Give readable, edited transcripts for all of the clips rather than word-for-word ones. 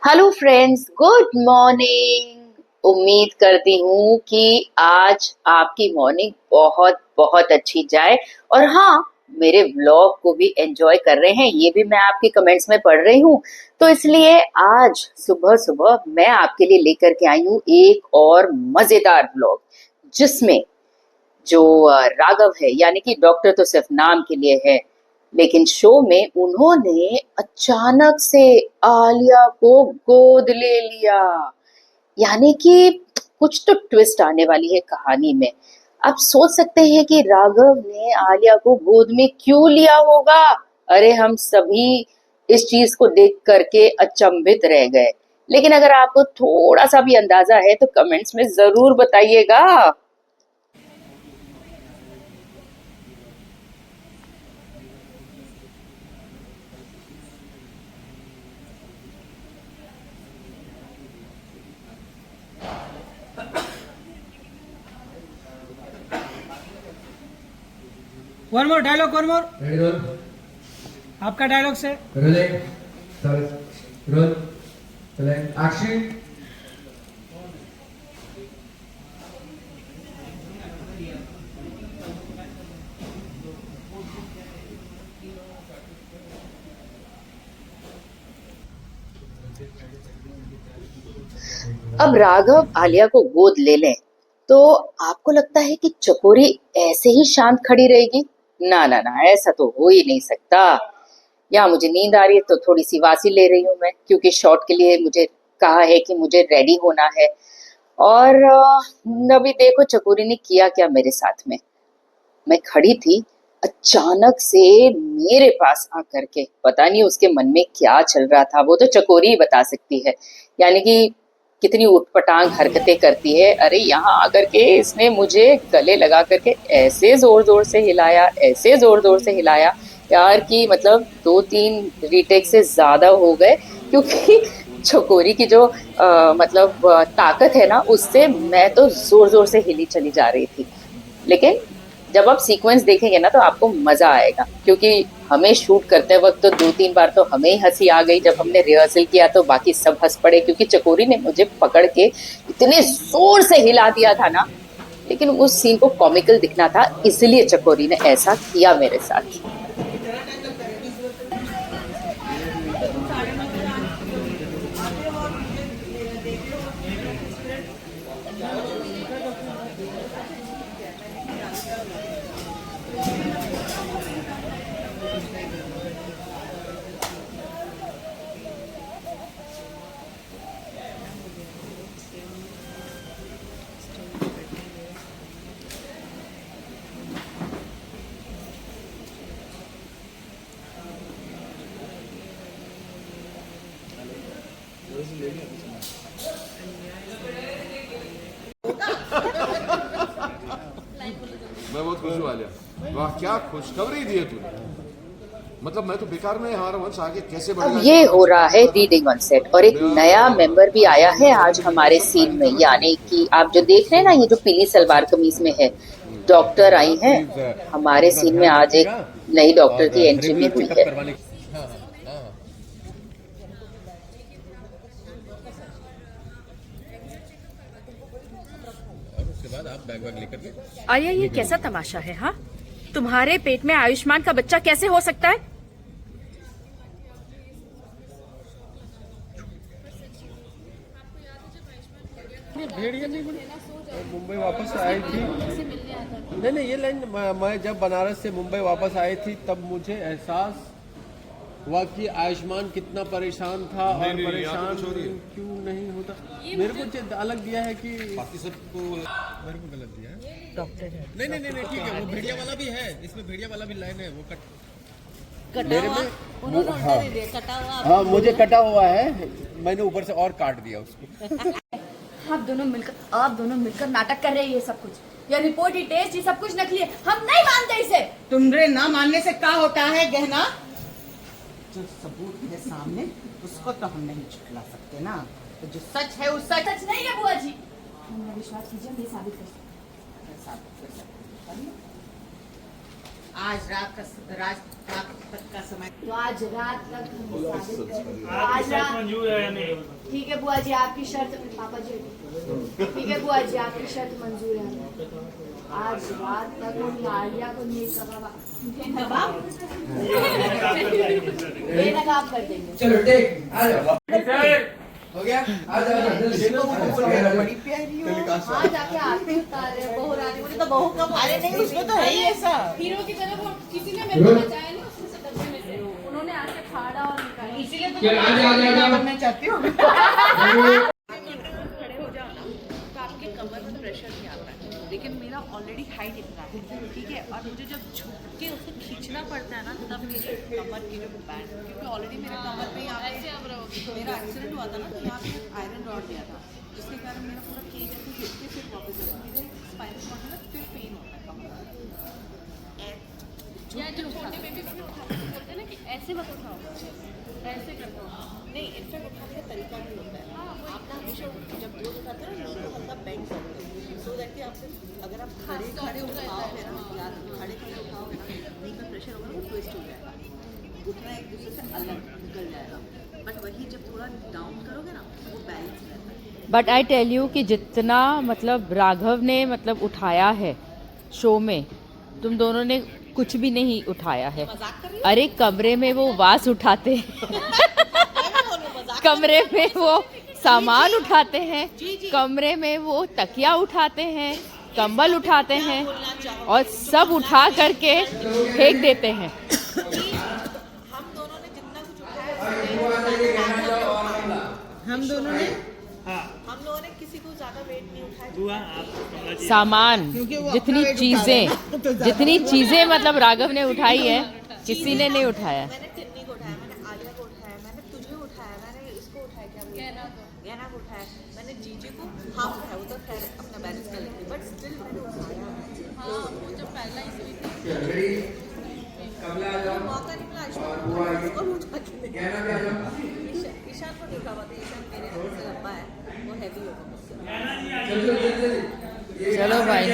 Hello friends, good morning. उम्मीद करती हूँ कि आज आपकी मॉर्निंग बहुत बहुत अच्छी जाए। और हाँ, मेरे व्लॉग को भी एंजॉय कर रहे हैं, ये भी मैं आपके कमेंट्स में पढ़ रही हूँ। तो इसलिए आज सुबह सुबह मैं आपके लिए लेकर के आई हूँ एक और मजेदार व्लॉग, जिसमें जो राघव है, यानी कि डॉक्टर तो सिर्फ नाम के लिए है, लेकिन शो में उन्होंने अचानक से आलिया को गोद ले लिया। यानी कि कुछ तो ट्विस्ट आने वाली है कहानी में। आप सोच सकते हैं कि राघव ने आलिया को गोद में क्यों लिया होगा। अरे हम सभी इस चीज को देख करके अचंभित रह गए। लेकिन अगर आपको थोड़ा सा भी अंदाजा है तो कमेंट्स में जरूर बताइएगा। One more dialogue, one more. Ready, roll. आपका डायलॉग से। Rolling. Sorry. Roll. Select. Action. अब राघव आलिया को गोद ले लें तो आपको लगता है कि चकोरी ऐसे ही शांत खड़ी रहेगी? ना ना ना, ऐसा तो हो ही नहीं सकता। यहाँ मुझे नींद आ रही है तो थोड़ी सी वासी ले रही हूँ मैं, क्योंकि शॉट के लिए मुझे कहा है कि मुझे रेडी होना है। और अभी देखो चकोरी ने किया क्या मेरे साथ में। मैं खड़ी थी, अचानक से मेरे पास आकर के, पता नहीं उसके मन में क्या चल रहा था, वो तो चकोरी ही बता सकती है। यानी कि कितनी उटपटांग हरकतें करती है। अरे यहाँ आकर के इसने मुझे गले लगा करके ऐसे जोर जोर से हिलाया, ऐसे जोर जोर से हिलाया यार, कि मतलब 2-3 रीटेक से ज्यादा हो गए। क्योंकि चकोरी की जो मतलब ताकत है ना, उससे मैं तो जोर जोर से हिली चली जा रही थी। लेकिन जब आप सीक्वेंस देखेंगे ना तो आपको मजा आएगा, क्योंकि हमें शूट करते वक्त तो 2-3 बार तो हमें ही हंसी आ गई। जब हमने रिहर्सल किया तो बाकी सब हंस पड़े, क्योंकि चकोरी ने मुझे पकड़ के इतने जोर से हिला दिया था ना। लेकिन उस सीन को कॉमिकल दिखना था, इसलिए चकोरी ने ऐसा किया मेरे साथ। मैं बहुत खुश हुआ लिया। वाह क्या खुशखबरी दी है तूने। मतलब मैं तो बेकार में हार वंश आगे कैसे अब बढ़ेगा। ये हो रहा है रीडिंग ऑन सेट, और एक नया मेंबर भी आया है आज हमारे सीन में। यानी कि आप जो देख रहे हैं ना, ये जो पीली सलवार कमीज में है, डॉक्टर आई हैं हमारे सीन में। आज एक नई डॉक्टर की एंट्री भी हुई है। आया, ये कैसा तमाशा है? हाँ, तुम्हारे पेट में आयुष्मान का बच्चा कैसे हो सकता है? भेड़िया नहीं बनी, मुंबई वापस आई थी। नहीं नहीं, ये लाइन मैं जब बनारस से मुंबई वापस आई थी तब मुझे एहसास हुआ कि आयुष्मान कितना परेशान था। और परेशान क्यों नहीं होता। मेरे को अलग दिया है कि बाकी सबको मेरे को गलत दिया है। डॉक्टर है। नहीं नहीं नहीं ठीक है, वो भेड़िया वाला भी है, इसमें भेड़िया वाला भी लाइन है। वो कटा हुआ, हाँ मुझे कटा हुआ है, मैंने ऊपर से और काट दिया उसको। आप दोनों मिलकर नाटक कर रहे हैं। ये सब कुछ, ये रिपोर्ट, ये टेस्ट, ये सब कुछ नकली है। हम नहीं मानते इसे। तुमरे ना मानने से क्या होता है गहना? जो सबूत है सामने उसको तो हम नहीं झुठला सकते ना। तो जो सच है वो सच नहीं है बुआ जी। हमें विश्वास कीजिए, हम ये साबित कर सकते हैं। आज रात तक का समय। तो आज रात तक हम साबित करेंगे। आज रात ठीक है बुआ जी, आपकी शर्त पापा जी ठीक है बुआ जी, आपकी शर्त मंजूर है हमें। आज रात तक हम लालिया को बेनकाब कर देंगे। चलो टेक आ जाओ हो गया आ जाओ बड़ी प्यारी हो। हाँ जाके आरती उतार रहे बहू रानी, मुझे तो बहू कब अरे नहीं, उसमें तो है ही ऐसा। हीरो की तरह वो किसी ने मेरे को बचाया नहीं, उसमें से डब्बे में से उन्होंने आके फाड़ा और निकाला। इसीलिए तो चल, आ जा, आ जा। बनना चाहती हूँ। खड़े हो जाओ ना तो आपके कमर में प्रेशर नहीं आता है, लेकिन मेरा ऑलरेडी हाइट इतना है, ठीक है, और मुझे जब झुक के उसे खींचना पड़ता है ना तब मेरे कमर की जो बैंड, क्योंकि ऑलरेडी मेरे कमर पे यहाँ पे मेरा एक्सीडेंट हुआ था ना, तो यहाँ पे आयरन रॉड दिया था, जिसके कारण मेरा पूरा केज ऐसे हिट के फिर वापस आया, मेरे स्पाइनल कॉर्ड में फिर पेन होता है कमर में। ऐसे मत उठाओ, ऐसे करते हो नहीं, इनफैक्ट उठाने का तरीका भी होता है। आप ना हमेशा जब जोर उठाते हो ना तो हल्का बेंड करते हो, सो दैट कि आपसे अगर आप खड़े उठाओगे ना, या खड़े उठाओगे ना, नी में प्रेशर होगा वो ट्विस्ट हो जाएगा, घुटना एक दूसरे से अलग निकल जाएगा, बट वही जब थोड़ा डाउन करोगे ना वो बैलेंस रहता है। बट आई टेल यू कि जितना मतलब राघव ने मतलब उठाया है शो में, तुम दोनों ने कुछ भी नहीं उठाया है। अरे कमरे में वो वास उठाते हैं कमरे में वो सामान उठाते हैं, कमरे में वो तकिया उठाते हैं, कंबल उठाते हैं और सब उठा करके फेंक देते हैं। हम दोनों ने जितना कुछ उठाया, हम दोनों ने हम लोगों ने किसी को ज्यादा वेट नहीं उठाया। सामान जितनी चीजें मतलब राघव ने उठाई है किसी ने नहीं उठाया। मैंने टिन्नी को उठाया, मैंने आलिया को उठाया, मैंने तुझे उठाया, मैंने इसको उठाया, क्या गहना को उठाया, मैंने जीजी को हाफ उठाया, वो तो खैर अपना बैलेंस कर लेंगे, बट स्टिल मैंने उठाया। हाँ, वो जब पहला इसलिए मौका नहीं मिला इसको उठा के ईशान को नहीं उठा पाते, ईशान मेरे से लंबा है, वो हैवी होगा मुझसे। चलो भाई।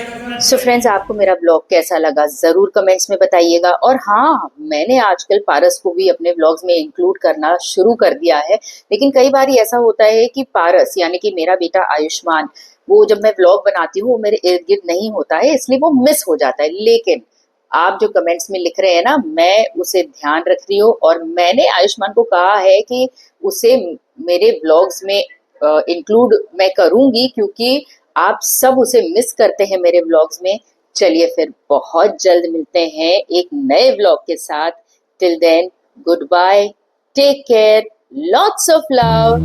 सो फ्रेंड्स, आपको मेरा ब्लॉग कैसा लगा जरूर कमेंट्स में बताइएगा। और हाँ, मैंने आजकल पारस को भी अपने ब्लॉग्स में इंक्लूड करना शुरू कर दिया है, लेकिन कई बार ऐसा होता है कि पारस यानी कि मेरा बेटा आयुष्मान, वो जब मैं ब्लॉग बनाती हूँ वो मेरे इर्द गिर्द नहीं होता है, इसलिए वो मिस हो जाता है। लेकिन आप जो कमेंट्स में लिख रहे हैं ना, मैं उसे ध्यान रख रही हूँ और मैंने आयुष्मान को कहा है कि उसे मेरे ब्लॉग्स में इंक्लूड मैं करूंगी, क्योंकि आप सब उसे मिस करते हैं मेरे ब्लॉग्स में। चलिए फिर बहुत जल्द मिलते हैं एक नए ब्लॉग के साथ। Till then, goodbye, take care, lots of love.